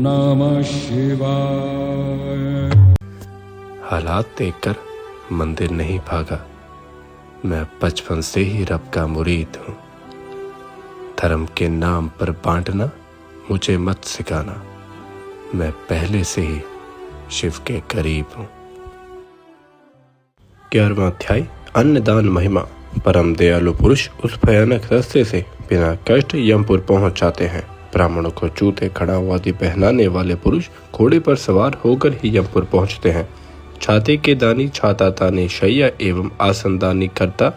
नमः शिवाय। हालात देखकर मंदिर नहीं भागा, मैं बचपन से ही रब का मुरीद हूँ। धर्म के नाम पर बांटना मुझे मत सिखाना, मैं पहले से ही शिव के करीब हूँ। 11वां अध्याय अन्नदान महिमा। परम दयालु पुरुष उस भयानक रास्ते से बिना कष्ट यमपुर पहुंच जाते हैं। ब्राह्मणों को जूते खड़ाऊ आदि पहनाने वाले पुरुष घोड़े पर सवार होकर ही यमपुर पहुंचते हैं। छाते के दानी छाता ताने शैया एवं आसनदानी करता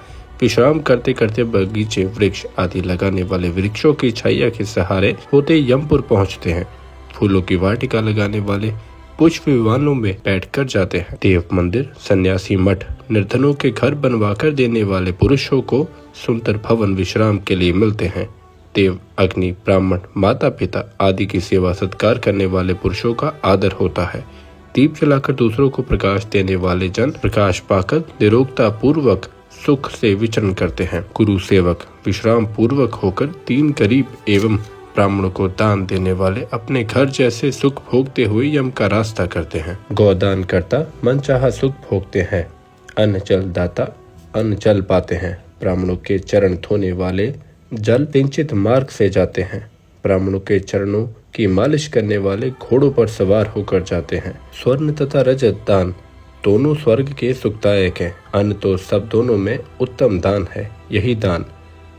विश्राम करते करते बगीचे वृक्ष आदि लगाने वाले वृक्षों की छाया के सहारे होते यमपुर पहुंचते हैं। फूलों की वाटिका लगाने वाले पुष्प विमानों में बैठकर जाते हैं। देव मंदिर, सन्यासी मठ, निर्धनों के घर बनवाकर देने वाले पुरुषों को सुंदर भवन विश्राम के लिए मिलते हैं। देव, अग्नि, ब्राह्मण, माता पिता आदि की सेवा सत्कार करने वाले पुरुषों का आदर होता है। दीप जलाकर दूसरों को प्रकाश देने वाले जन प्रकाश पाकर निरोगता पूर्वक सुख से विचरण करते हैं। गुरु सेवक विश्राम पूर्वक होकर तीन गरीब एवं ब्राह्मणों को दान देने वाले अपने घर जैसे सुख भोगते हुए यम का रास्ता करते हैं। गौदान करता मनचाहा सुख भोगते हैं। अन्न जल दाता अन्न जल पाते हैं। ब्राह्मणों के चरण धोने वाले जल पिंचित मार्ग से जाते हैं। ब्राह्मणों के चरणों की मालिश करने वाले घोड़ों पर सवार होकर जाते हैं। स्वर्ण तथा रजत दान दोनों स्वर्ग के सुखदायक हैं। अन्न तो सब दोनों में उत्तम दान है। यही दान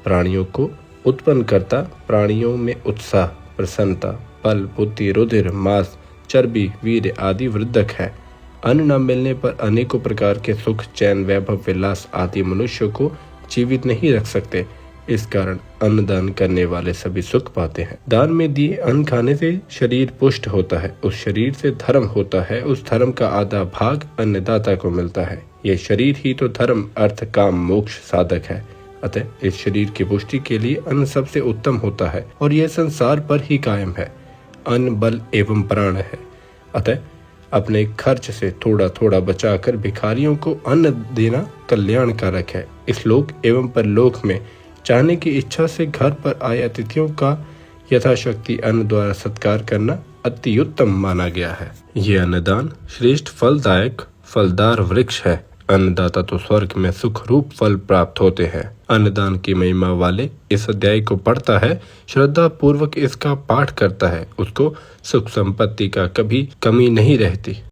प्राणियों को उत्पन्न करता, प्राणियों में उत्साह, प्रसन्नता, बल, बुद्धि, रुधिर, मांस, चर्बी, वीर्य आदि वृद्धक है। अन्न न मिलने पर अनेकों प्रकार के सुख, चैन, वैभव, विलास आदि मनुष्य को जीवित नहीं रख सकते। इस कारण अन्नदान करने वाले सभी सुख पाते हैं। दान में दिए अन्न खाने से शरीर पुष्ट होता है। उस शरीर से धर्म होता है। उस धर्म का आधा भाग अन्नदाता को मिलता है। यह शरीर ही तो धर्म, अर्थ, काम, मोक्ष साधक है। अतः इस शरीर की पुष्टि के लिए अन्न सबसे उत्तम होता है और यह संसार पर ही कायम है। अन्न बल एवं प्राण है। अतः अपने खर्च से थोड़ा थोड़ा बचाकर भिखारियों को अन्न देना कल्याणकारक है। इस लोक एवं परलोक में चाहने की इच्छा से घर पर आए अतिथियों का यथाशक्ति अन्न द्वारा सत्कार करना अति उत्तम माना गया है। ये अन्नदान श्रेष्ठ फलदायक फलदार वृक्ष है। अन्नदाता तो स्वर्ग में सुख रूप फल प्राप्त होते हैं। अन्नदान की महिमा वाले इस अध्याय को पढ़ता है, श्रद्धा पूर्वक इसका पाठ करता है, उसको सुख संपत्ति का कभी कमी नहीं रहती।